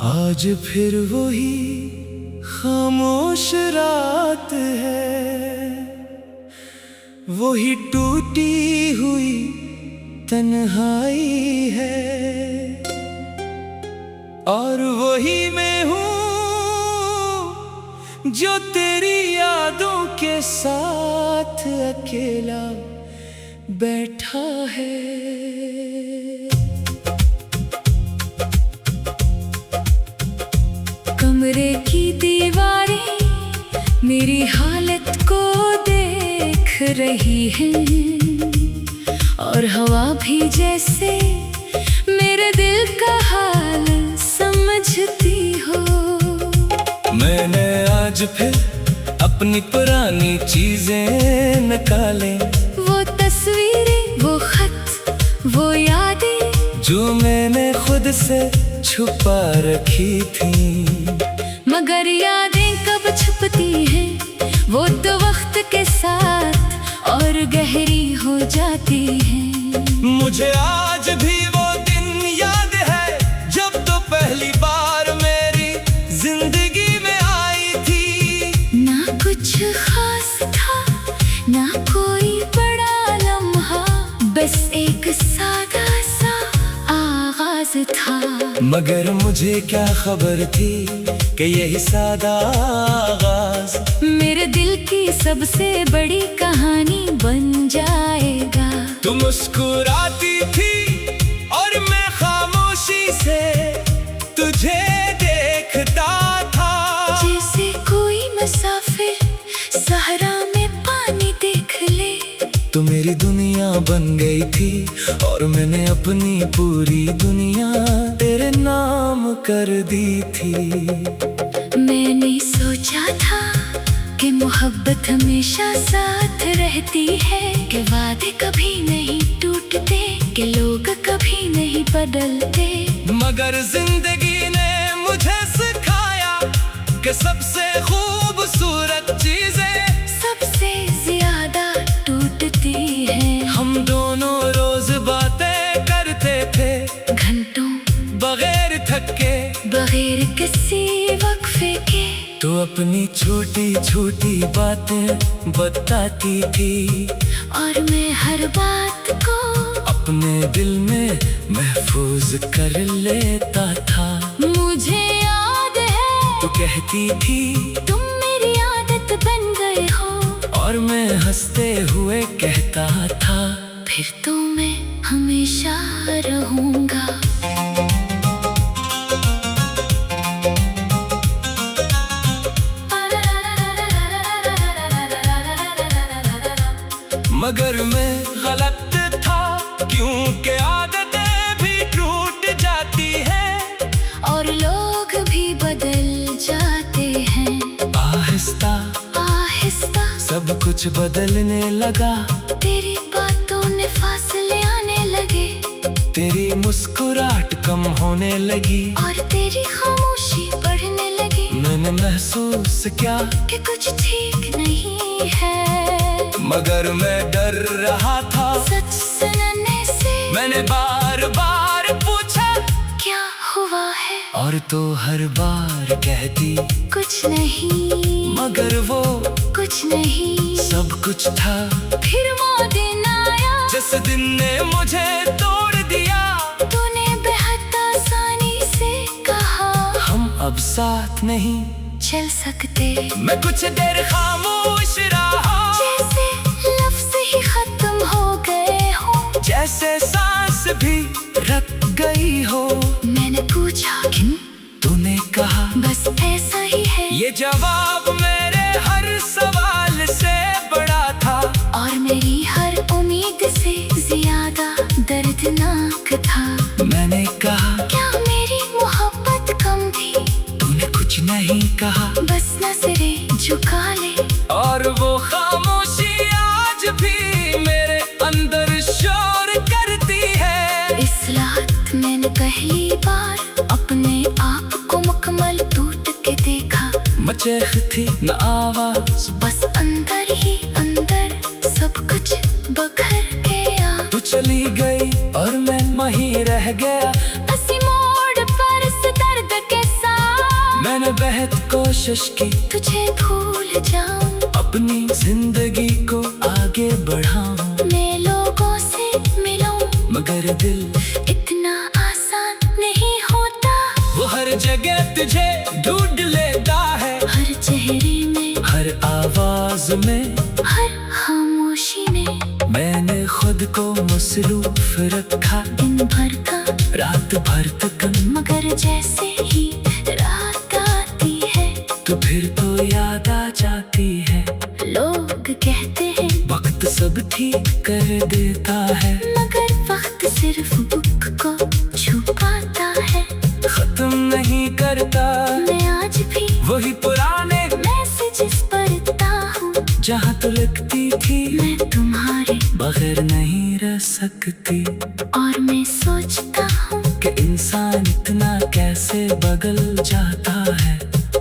आज फिर वही खामोश रात है, वही टूटी हुई तन्हाई है, और वही मैं हूँ जो तेरी यादों के साथ अकेला बैठा है। कमरे की दीवारें मेरी हालत को देख रही हैं, और हवा भी जैसे मेरे दिल का हाल समझती हो। मैंने आज फिर अपनी पुरानी चीजें निकाले, वो तस्वीरें, वो खत, वो यादें जो मैंने खुद से छुपा रखी थी। मगर यादें कब छुपती हैं, वो तो वक्त के साथ और गहरी हो जाती हैं। मुझे आज भी वो दिन याद है जब तो पहली बार मेरी जिंदगी में आई थी। ना कुछ खास था, ना कोई बड़ा लम्हा, बस एक सादा सा आगाज था। मगर मुझे क्या खबर थी कि यही सादा आगाज मेरे दिल की सबसे बड़ी कहानी बन जाएगा। तू मुस्कुराती थी और मैं खामोशी से तुझे देखता था, जैसे कोई मुसाफिर सहरा में पानी देख ले। तू मेरी दुनिया बन गई थी और मैंने अपनी पूरी दुनिया तेरे नाम कर दी थी। मैंने सोचा था कि मोहब्बत हमेशा साथ रहती है, कि वादे कभी नहीं टूटते, कि लोग कभी नहीं बदलते। मगर जिंदगी ने मुझे सिखाया कि सबसे खूबसूरत चीजें सबसे ज्यादा टूटती हैं। हम दोनों रोज बातें करते थे घंटों बगैर थके, बगैर किसी वक्फे के। तू अपनी छोटी छोटी बातें बताती थी, और मैं हर बात को अपने दिल में महफूज कर लेता था। मुझे याद है तू कहती थी तुम मेरी आदत बन गए हो, और मैं हंसते हुए कहता था फिर तो मैं हमेशा रहूंगा। मगर मैं गलत था, क्योंकि आदतें भी टूट जाती हैं और लोग भी बदल जाते हैं। आहिस्ता आहिस्ता सब कुछ बदलने लगा, तेरी बातों ने फासले आने लगे, तेरी मुस्कुराहट कम होने लगी, और तेरी खामोशी बढ़ने लगी। मैंने महसूस किया कि कुछ ठीक नहीं है, मगर मैं डर रहा था सच सुनने से। मैंने बार बार पूछा क्या हुआ है, और तो हर बार कहती कुछ नहीं, मगर वो कुछ नहीं सब कुछ था। फिर वो दिन आया जिस दिन ने मुझे तोड़ दिया, तूने बेहद आसानी से कहा हम अब साथ नहीं चल सकते। मैं कुछ देर खामोश रहा, जैसे लफ्ज़ ही खत्म हो गए हो, जैसे सांस भी रुक गई हो। मैंने पूछा क्यों, तूने कहा बस ऐसा ही है। ये जवाब मेरे हर सवाल से बड़ा था, और मेरी हर उम्मीद से ज्यादा दर्दनाक था। मैंने कहा क्या मेरी मोहब्बत कम थी, तूने कुछ नहीं कहा, बस नजरें झुका ले। और वो खामोशी आज भी मेरे अंदर शोर करती है। इस रात मैंने पहली बार अपने आप को मुकम्मल टूट के देखा। मचेख थी न आवाज, बस अंदर ही अंदर सब कुछ बखर के आ तू चली गई और मैं वहीं रह गया। हंसी मोड़ पर इस दर्द के साथ मैंने बेहद कोशिश की तुझे भूल जाऊं, अपनी जिंदगी को आगे बढ़ाऊं। मैं लोगों से मिलूं, मगर दिल इतना आसान नहीं होता। वो हर जगह तुझे ढूंढ लेता है, हर चेहरे में, हर आवाज में, हर खामोशी में। मैंने खुद को मसरूफ रखा, दिन भर का रात भर तक, मगर जैसे ही रात आती है तो फिर तो याद आ जाती है। लोग कहते हैं वक्त सब ठीक कर देता है, मगर वक्त सिर्फ दुख को छुपाता है। खत्म नहीं करता मैं आज भी वही पुराने मैसेजेस पढ़ता हूँ, जहाँ तो लगती थी मैं तुम्हारे बगैर नहीं रह सकती। और मैं सोचता हूँ कि इंसान इतना कैसे बदल जाता है।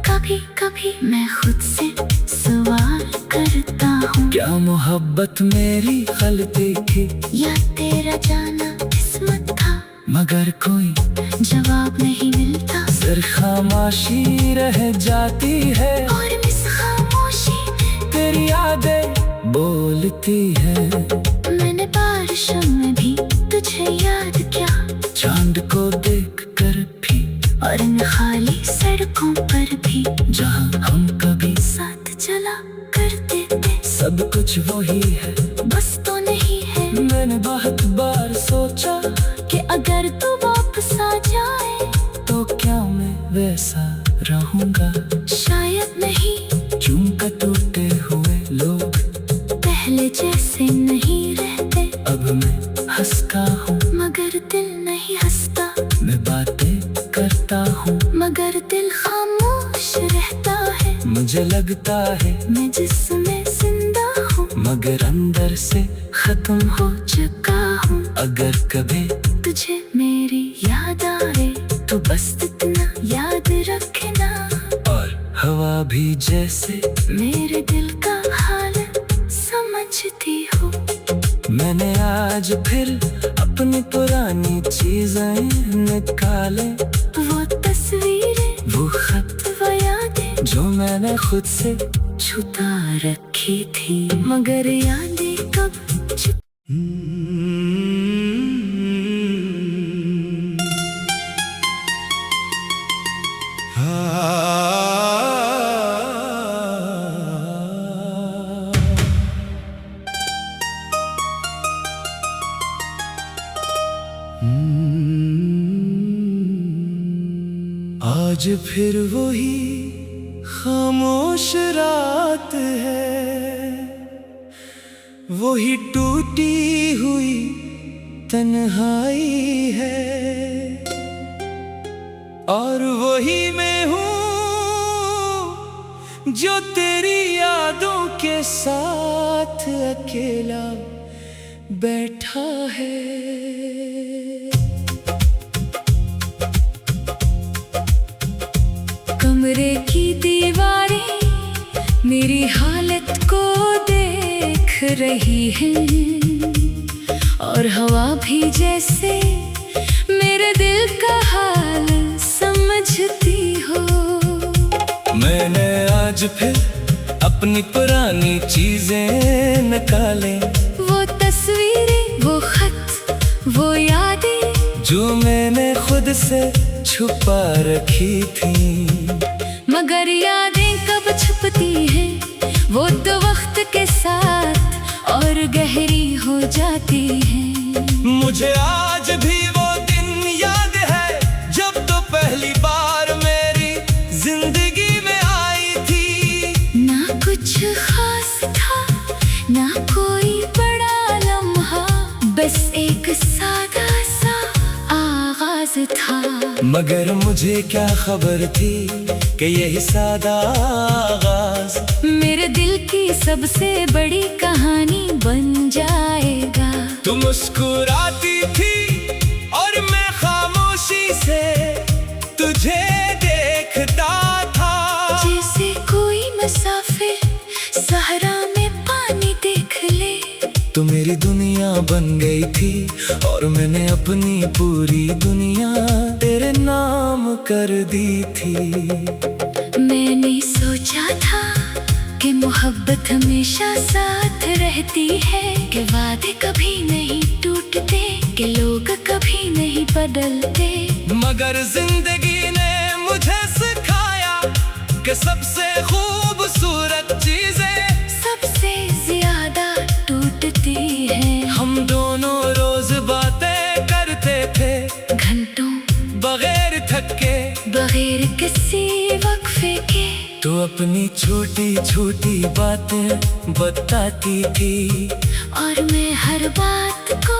कभी कभी मैं खुद से सवाल करता हूँ, क्या मोहब्बत मेरी गलती थी या तेरा जाना किस्मत था। मगर कोई जवाब नहीं मिलता, सिर्फ खामोशी रह जाती है। और इस खामोशी में तेरी यादें बोलती है। मैंने बारिशों में भी तुझे याद किया, चांद को देख कर भी, और इन खाली सड़कों पर भी जहाँ हम कभी साथ चला करते थे। सब कुछ वही है, बस तो नहीं है मैंने बहुत बार सोचा कि अगर तू वापस आ जाए तो क्या मैं वैसा रहूंगा। शायद नहीं, चूंकि टूटे हुए लोग पहले जैसे नहीं रहते। अब मैं हंसता हूँ, मगर दिल नहीं हंसता। मैं बातें करता हूँ, मगर दिल खामोश रहता है। मुझे लगता है मैं जिसमें जिंदा हूँ, मगर अंदर से खत्म हो चुका हूँ। अगर कभी तुझे मेरी याद आए तो बस इतना याद रखना, और हवा भी जैसे मेरे दिल का हाल समझती हूँ। मैंने आज फिर अपनी पुरानी चीजें निकाले, वो तस्वीरें, वो खत, वो यादें जो मैंने खुद से छुपा रखी थी, मगर यादें कब आज फिर वही खामोश रात है, वही टूटी हुई तन्हाई है, और वही मैं हूँ जो तेरी यादों के साथ अकेला बैठा है। कमरे की दीवारें मेरी हालत को देख रही है, और हवा भी जैसे मेरे दिल का हाल समझती हो। मैंने आज फिर अपनी पुरानी चीजें निकाले, वो तस्वीरें, वो खत, वो यादें जो मैंने खुद से छुपा रखी थी। मगर यादें कब छुपती हैं, वो तो वक्त के साथ और गहरी हो जाती हैं। मुझे आज भी वो दिन याद है, जब तो पहली बार मेरी जिंदगी में आई थी। ना कुछ खास था, ना कोई बड़ा लम्हा, बस एक सादा सा आगाज था। मगर मुझे क्या खबर थी कि यही सादा आगाज मेरे दिल की सबसे बड़ी कहानी बन जाएगा। तू मुस्कुराती थी और मैं खामोशी से तुझे देखता था, जैसे कोई मुसाफिर सहरा में पानी देख ले। तू मेरी मेरी दुनिया बन गई थी और मैंने अपनी पूरी दुनिया तेरे नाम कर दी थी। मैंने सोचा था कि मोहब्बत हमेशा साथ रहती है, कि वादे कभी नहीं टूटते, कि लोग कभी नहीं बदलते। मगर जिंदगी ने मुझे सिखाया कि सबसे खूबसूरत चीजें सबसे ज्यादा टूटती हैं। हम दोनों रोज बातें करते थे घंटों बगैर थके, बगैर किसी वक्फे के। तो अपनी छोटी छोटी बातें बताती थी और मैं हर बात को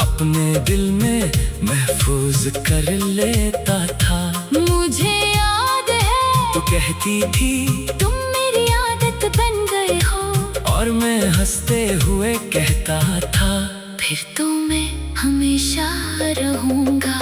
अपने दिल में महफूज कर लेता था। मुझे याद है तो कहती थी तुम मेरी आदत बन गए हो, और मैं हंसते हुए कहता था फिर तो मैं हमेशा रहूंगा।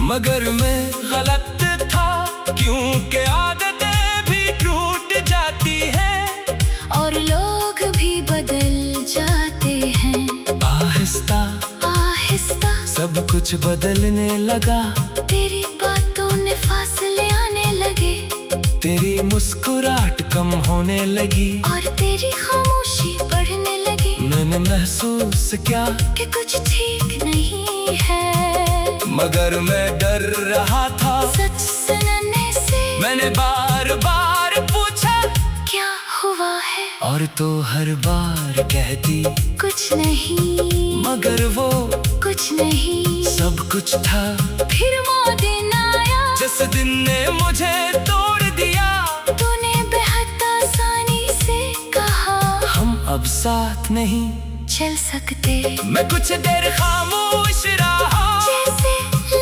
मगर मैं गलत था, क्योंकि आदतें भी टूट जाती हैं और लोग भी बदल जाते हैं। आहिस्ता आहिस्ता सब कुछ बदलने लगा, तेरी बातों ने फासले आने लगे, तेरी मुस्कुराहट कम होने लगी, और तेरी खामोशी बढ़ने लगी। मैंने महसूस किया कि कुछ ठीक नहीं है, मगर मैं डर रहा था सच सुनने से। मैंने बार बार पूछा क्या हुआ है, और तो हर बार कहती कुछ नहीं, मगर वो कुछ नहीं सब कुछ था। फिर वो दिन आया जिस दिन ने मुझे तोड़ दिया, तूने बेहद आसानी से कहा हम अब साथ नहीं चल सकते। मैं कुछ देर खामोश रहा, जैसे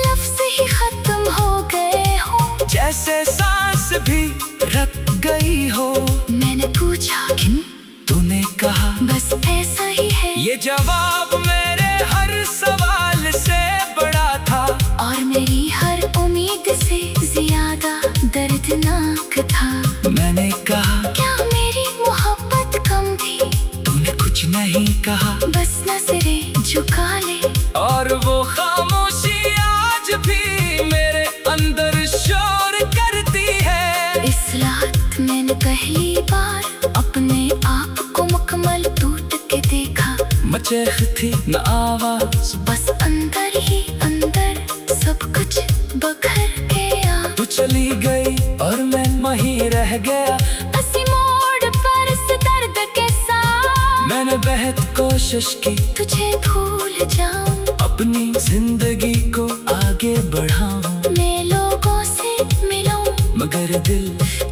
लफ्ज ही खत्म हो गए हो, जैसे सांस भी रुक गई हो। मैंने पूछा क्यों, तूने कहा बस ऐसा ही है। ये जवाब मेरे हर सवाल से बड़ा था, और मेरी हर उम्मीद से ज्यादा दर्दनाक था। मैंने कहा क्या मेरी मोहब्बत कम थी, तूने कुछ नहीं कहा, बस नजरें झुका ले। और वो खामोशी आज भी मेरे अंदर शोर करती है। इस रात मैंने पहली बार अपने आप को मुकम्मल टूट के देखा। मचेख थी न आवाज, बस अंदर ही अंदर सब कुछ बखर गया। तू चली गई और मैं वहीं रह गया। असी मोड़ पर इस दर्द के साथ मैंने बेहद कोशिश की तुझे भूल जाऊं, अपनी जिंदगी को आगे बढ़ाऊं, मैं लोगों से मिलूं, मगर दिल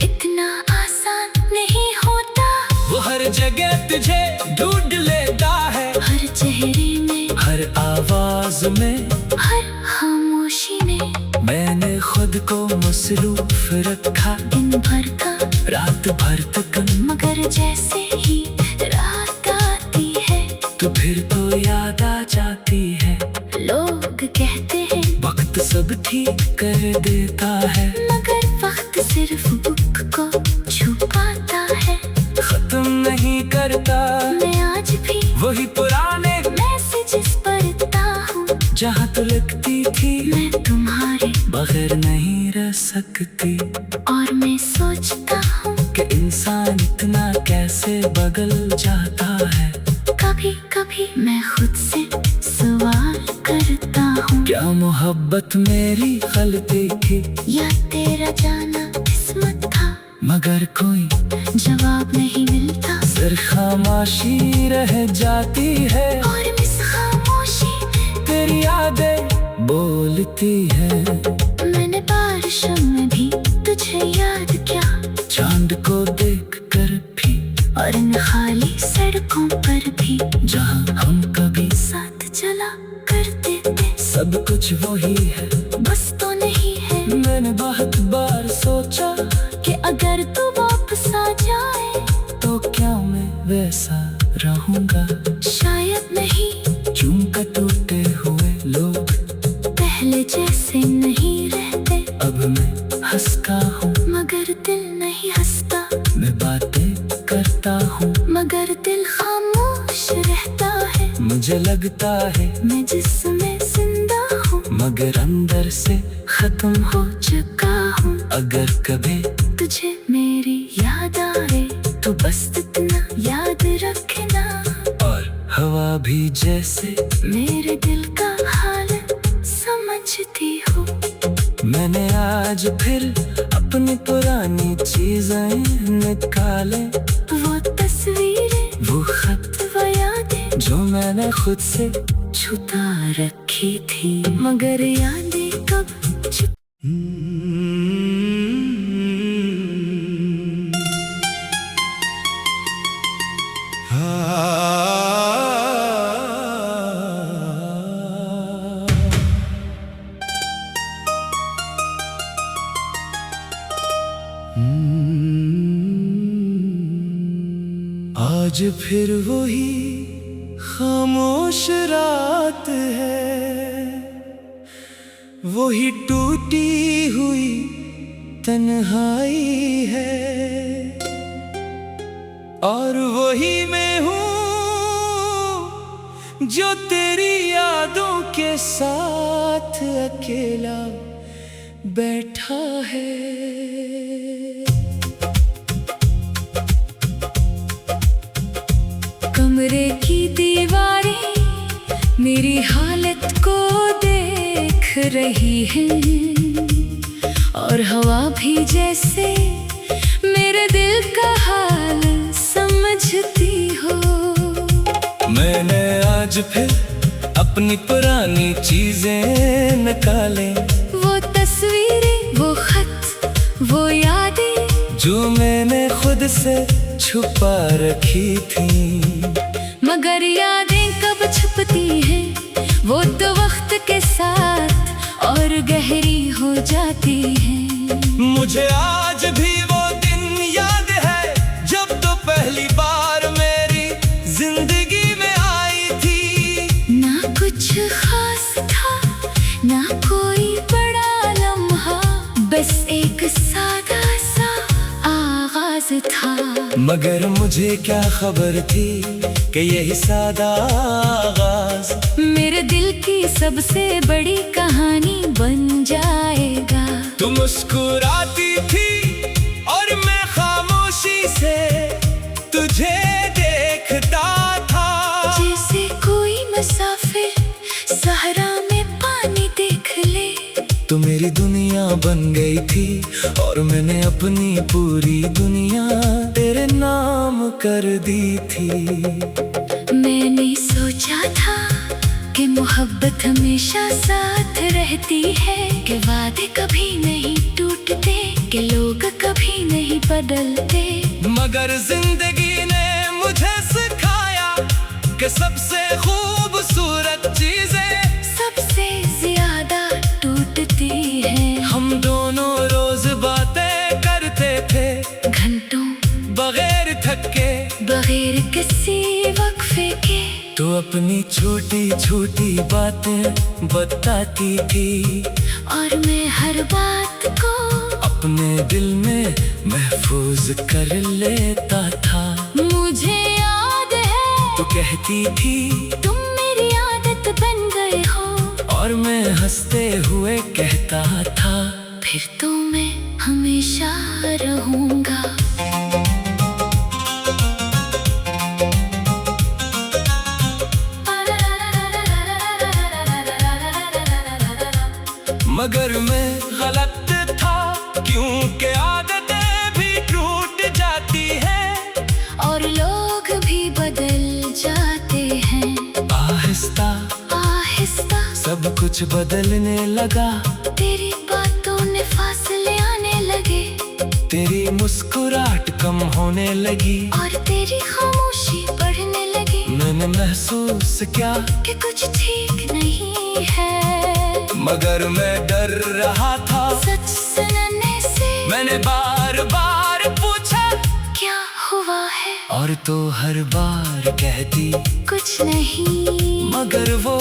इतना आसान नहीं होता। वो हर जगह तुझे ढूंढ लेता है, हर चेहरे में, हर आवाज में, हर खामोशी में। मैंने खुद को मसरूफ रखा, दिन भर का रात भर तक, मगर जैसे ही रात आती है तो फिर तो याद आ जाती है। लोग कहते हैं वक्त सब ठीक कर देता है, मगर वक्त सिर्फ दुख को छुपाता है। खत्म नहीं करता मैं आज भी वही पुराने मैसेजेस पढ़ता हूँ, जहाँ तो लिखती थी मैं तुम्हारे बगैर नहीं रह सकती। और मैं सोचता हूँ कि इंसान इतना कैसे बदल जाता है। कभी कभी मैं खुद से सवाल करता हूँ, क्या मोहब्बत मेरी गलती थी, या तेरा जाना किस्मत था। मगर कोई जवाब नहीं मिलता, सिर्फ खामोशी रह जाती है, और इस खामोशी तेरी यादें बोलती है। मैंने बारिशों में भी तुझे याद किया, चांद को देख कर भी, और इन खाली सड़कों पर भी जहाँ हम कभी साथ चला करते थे। सब कुछ वही है, बस तो नहीं है। मैंने बहुत बार सोचा कि अगर तू वापस आ जाए तो क्या मैं वैसा रहूंगा। शायद नहीं, क्यों का टूटे हुए लोग पहले जैसे नहीं रहते। दिल खामोश रहता है, मुझे लगता है मैं जिसमें जिंदा हूँ मगर अंदर से खत्म हो चुका हूँ। अगर कभी तुझे मेरी याद आए तो बस इतना याद रखना, और हवा भी जैसे मेरे दिल का हाल समझती हो। मैंने आज फिर अपनी पुरानी चीजें निकाले, वो तस्वीरें, वो खत, वो यादें जो मैंने खुद से छुपा रखी थी, मगर यादें कब छुप आज फिर वही खामोश रात है, वही टूटी हुई तन्हाई है, और वही मैं हूँ जो तेरी यादों के साथ अकेला बैठा है। कमरे की दीवारें मेरी हालत को देख रही है, और हवा भी जैसे मेरे दिल का हाल समझती हो। मैंने आज फिर अपनी पुरानी चीजें निकाले, वो तस्वीरें, वो खत, वो यादें जो मैंने खुद से छुपा रखी थी, मगर यादें कब छुपती हैं, वो तो वक्त के साथ और गहरी हो जाती हैं। मुझे आज भी वो दिन याद है जब तो पहली बार मेरी जिंदगी में आई थी। ना कुछ खास था, ना कोई बड़ा लम्हा, बस एक सादा सा आगाज था। मगर मुझे क्या खबर थी कि यही सादा आगाज मेरे दिल की सबसे बड़ी कहानी बन जाएगा। तू मुस्कुराती थी और मैं खामोशी से तुझे देखता था, जैसे कोई मुसाफिर सहरा में पानी देख ले। तू मेरी दुनिया बन गई थी और मैंने अपनी पूरी दुनिया तेरे नाम कर दी थी। मैंने सोचा था कि मोहब्बत हमेशा साथ रहती है, कि वादे कभी नहीं टूटते, कि लोग कभी नहीं बदलते। मगर जिंदगी ने मुझे सिखाया कि सबसे खूबसूरत चीजें सबसे ज्यादा टूटती हैं। हम दोनों रोज बातें करते थे घंटों बगैर थके, बगैर किसी वक्फे के। तू अपनी छोटी छोटी बातें बताती थी और मैं हर बात को अपने दिल में महफूज कर लेता था। मुझे याद है तू कहती थी तुम मेरी आदत बन गए हो, और मैं हंसते हुए कहता था फिर तो मैं हमेशा रहूंगा। मगर मैं गलत था क्योंकि आदतें भी टूट जाती हैं और लोग भी बदल जाते हैं। आहिस्ता आहिस्ता सब कुछ बदलने लगा, तेरी बातों ने फासले आने लगे, तेरी मुस्कुराहट कम होने लगी, और तेरी खामोशी बढ़ने लगी। मैंने महसूस किया कि कुछ ठीक नहीं है, मगर मैं डर रहा था सच सुनने से। मैंने बार बार पूछा क्या हुआ है, और तो हर बार कहती कुछ नहीं, मगर वो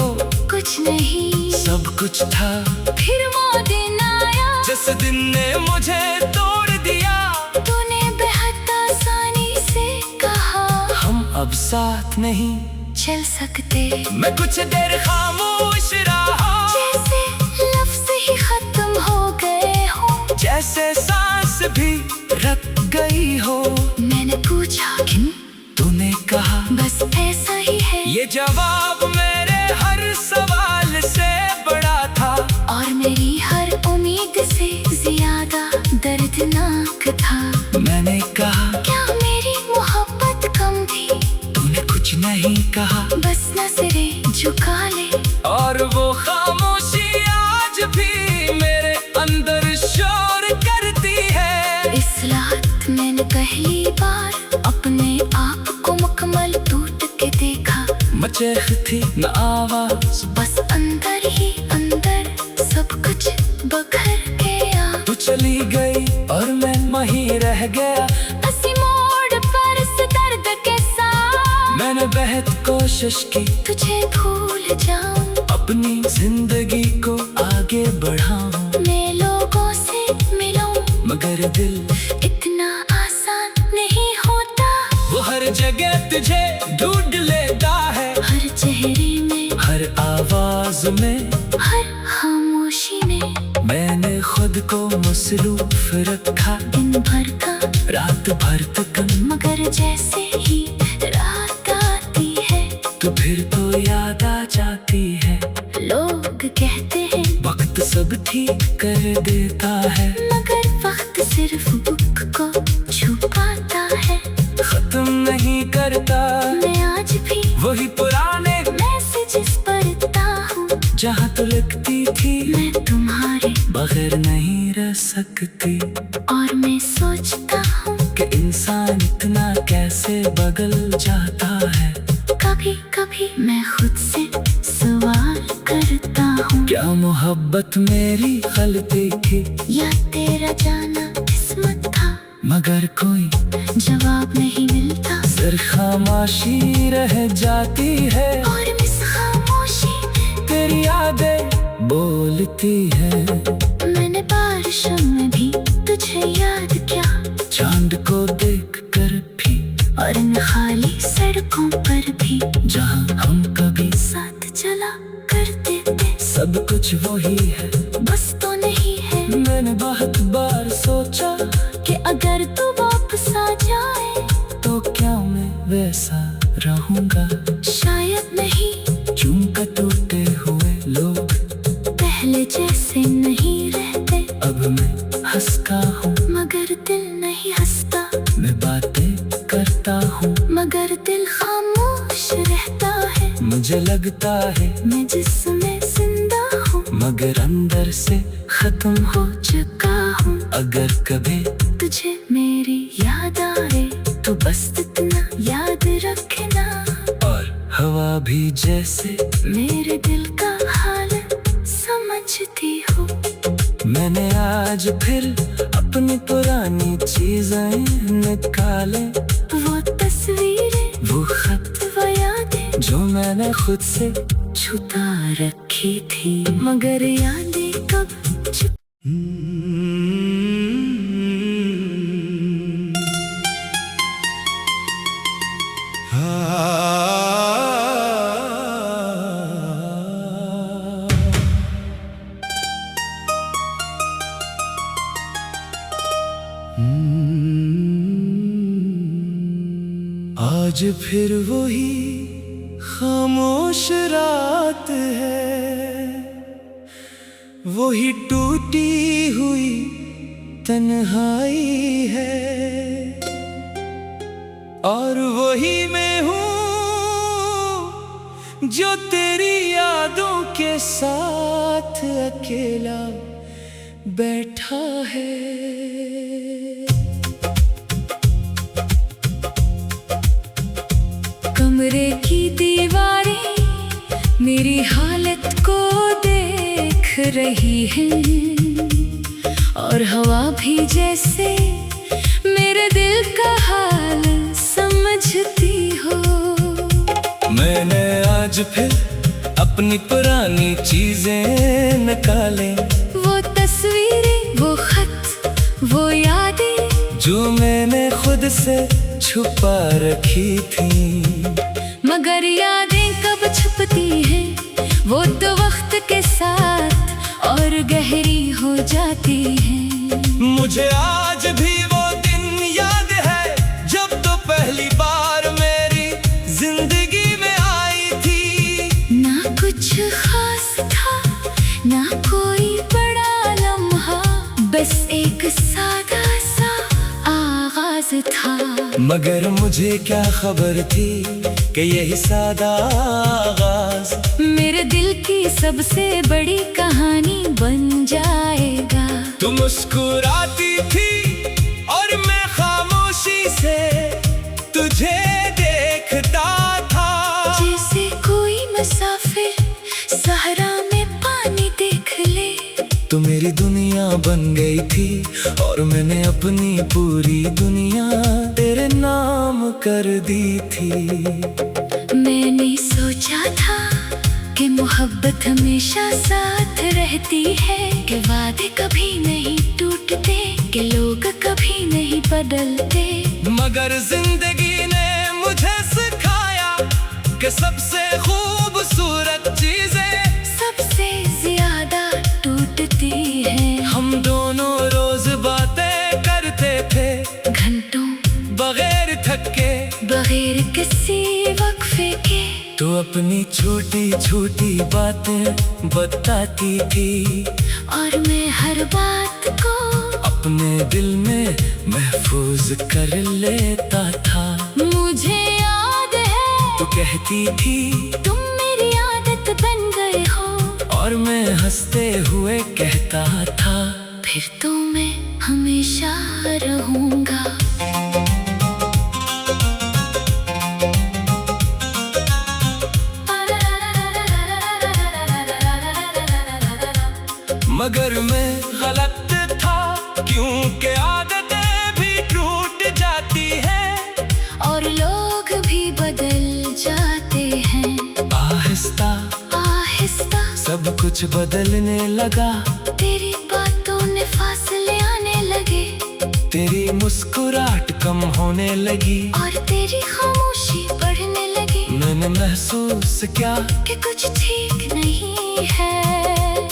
कुछ नहीं सब कुछ था। फिर वो दिन आया जिस दिन ने मुझे तोड़ दिया, तूने बेहद आसानी से कहा हम अब साथ नहीं चल सकते। मैं कुछ देर खामोश रहा, जैसे लफ्ज़ ही खत्म हो गए हो, जैसे सांस भी रुक गई हो। मैंने पूछा क्यों, तूने कहा बस ऐसा ही है। ये जवाब मेरे हर सवाल से बड़ा था, और मेरी हर उम्मीद से ज्यादा दर्दनाक था। मैंने कहा क्या मेरी मोहब्बत कम थी? तूने कुछ नहीं कहा, बस नजरें झुका ले। और वो खामोशी आज भी मेरे अंदर शोर करती है। इस रात मैंने पहली बार अपने आप को मुकम्मल टूट के देखा। मचेख थी न आवाज, बस अंदर ही अंदर सब कुछ बखर गया। तू चली गई और मैं वहीं रह गया। हंसी मोड़ पर इस दर्द के साथ मैंने बेहद कोशिश की तुझे भूल जाऊं, अपनी जिंदगी को आगे बढ़ाऊं। मैं लोगों से मिलूं, मगर दिल इतना आसान नहीं होता। वो हर जगह तुझे ढूंढ लेता है, हर चेहरे में, हर आवाज में, हर खामोशी में। मैंने खुद को मसरूफ रखा, दिन भर का रात भर तक। मगर जैसे ही रात आती है, तो फिर तो याद आ जाती है। लोग कहते हैं वक्त सब ठीक कर देता है, मगर वक्त सिर्फ दुख को छुपाता है। खत्म नहीं करता मैं आज भी वही पुराने मैसेजेस पढ़ता हूँ, जहाँ तो लिखती थी मैं तुम्हारे बगैर नहीं रह सकती। और मैं सोचता हूँ कि इंसान इतना कैसे बदल जाता है। कभी कभी मैं खुद से सवाल करता हूँ, क्या मोहब्बत मेरी गलती थी या तेरा जाना किस्मत था? मगर कोई जवाब नहीं मिलता, सिर्फ खामोशी रह जाती है। और इस खामोशी में तेरी यादें बोलती है। मैंने बारिशों में भी तुझे याद किया, चांद को देख कर भी, और इन खाली सड़कों पर भी जहाँ हम कभी साथ चला करते थे। सब कुछ वही है, बस तो नहीं है मैंने बहुत बार सोचा कि अगर तू वापस आ जाए तो क्या मैं वैसा रहूंगा। शायद नहीं, चूंकि टूटे हुए लोग पहले जैसे नहीं रहते। अब मैं हंसता हूँ, मगर दिल नहीं हंसता। मैं बातें करता हूँ, मगर दिल खामोश रहता है। मुझे लगता है मैं जिसमें जिंदा हूँ, मगर अंदर से खत्म हो चुका हूँ। अगर कभी तुझे मेरी याद आए तो बस इतना याद रखना, और हवा भी जैसे मेरे दिल का हाल समझती हो। मैंने आज फिर अपनी पुरानी चीजें निकाले, वो तस्वीरें, वो खत, वो यादें जो मैंने खुद से छुपा रखी थी, मगर यादें कब छुप आज फिर वही खामोश रात है, वही टूटी हुई तन्हाई है, और वही मैं हूँ जो तेरी यादों के साथ अकेला बैठा है। कमरे की दीवारें मेरी हालत को देख रही है, और हवा भी जैसे मेरे दिल का हाल समझती हो। मैंने आज फिर अपनी पुरानी चीजें निकाले, वो तस्वीरें, वो खत, वो यादें जो मैंने खुद से छुपा रखी थी। मगर यादें कब छुपती हैं, वो तो वक्त के साथ और गहरी हो जाती हैं। मुझे आज भी वो दिन याद है जब तो पहली बार मेरी जिंदगी में आई थी। ना कुछ खास था, ना कोई बड़ा लम्हा, बस एक सादा सा आगाज था। मगर मुझे क्या खबर थी कि यही सादा आगाज मेरे दिल की सबसे बड़ी कहानी बन जाएगा। तू मुस्कुराती थी और मैं खामोशी से तुझे देखता था। जैसे कोई मुसाफिर सहरा में पानी देख ले। तू मेरी दुनिया बन गई थी और मैंने अपनी पूरी दुनिया तेरे नाम कर दी थी। मैंने सोचा था कि मोहब्बत हमेशा साथ रहती है, कि वादे कभी नहीं टूटते, कि लोग कभी नहीं बदलते। मगर जिंदगी ने मुझे सिखाया कि सबसे खूबसूरत चीजें सबसे ज्यादा टूटती हैं। हम दोनों रोज बातें करते थे घंटों बगैर थके, बगैर किसी वक्फे के। तू अपनी छोटी छोटी बातें बताती थी और मैं हर बात को अपने दिल में महफूज कर लेता था। मुझे याद है तू कहती थी तुम मेरी आदत बन गए हो, और मैं हंसते हुए कहता था फिर तो मैं हमेशा रहूंगा। मगर मैं गलत था क्योंकि आदतें भी टूट जाती हैं और लोग भी बदल जाते हैं। आहिस्ता आहिस्ता सब कुछ बदलने लगा। तेरी बातों ने फासले आने लगे, तेरी मुस्कुराहट कम होने लगी और तेरी खामोशी बढ़ने लगी। मैंने महसूस किया कि कुछ ठीक नहीं है,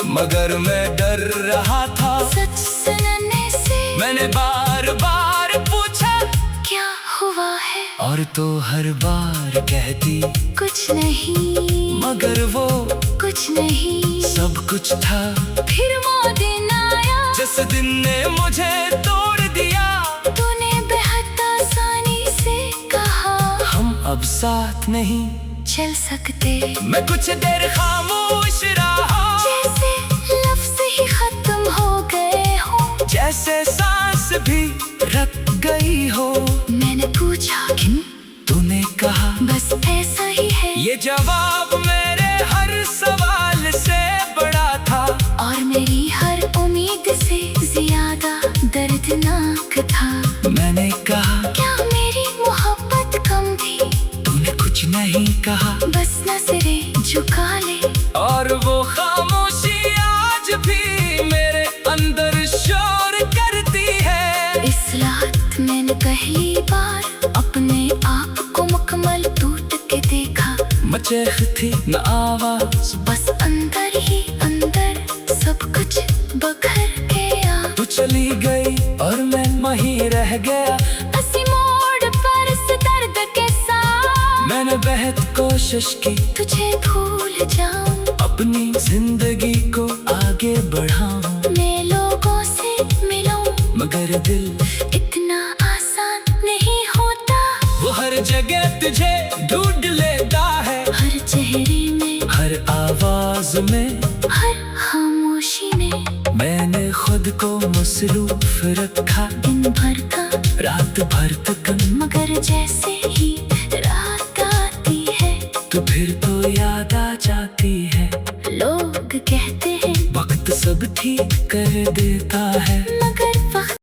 मगर मैं डर रहा था सच सुनने से। मैंने बार बार पूछा क्या हुआ है, और तो हर बार कहती कुछ नहीं, मगर वो कुछ नहीं सब कुछ था। फिर वो दिन आया जिस दिन ने मुझे तोड़ दिया। तूने बेहद आसानी से कहा हम अब साथ नहीं चल सकते। मैं कुछ देर खामोश रहा, जैसे लफ्ज ही खत्म हो गए हो, जैसे सांस भी रुक गई हो। मैंने पूछा क्यों, तूने कहा बस ऐसा ही है। ये जवाब मेरे हर सवाल से बड़ा था और मेरी हर उम्मीद से ज्यादा दर्दनाक था। मैंने कहा क्या मेरी मोहब्बत कम थी, तूने कुछ नहीं कहा, बस नजरें झुका ले। और वो खामोशी आज भी मेरे अंदर शोर करती है। इस रात मैंने पहली बार अपने आप को मुकम्मल टूट के देखा। मचेख थी न आवाज, बस अंदर ही अंदर सब कुछ बखर गया। तू चली गई और मैं वहीं रह गया। हंसी मोड़ पर इस दर्द के साथ मैंने बेहद कोशिश की तुझे भूल जाऊं, अपनी जिंदगी को आगे बढ़ाऊं। मैं लोगों से मिलूं, मगर दिल इतना आसान नहीं होता। वो हर जगह तुझे ढूंढ लेता है, हर चेहरे में, हर आवाज में, हर खामोशी में। मैंने खुद को मसरूफ रखा दिन भर का रात भर तक, मगर जैसे ही रात आती है तो फिर तो याद आ जाती है। लोग कहते हैं वक्त सब ठीक कर दे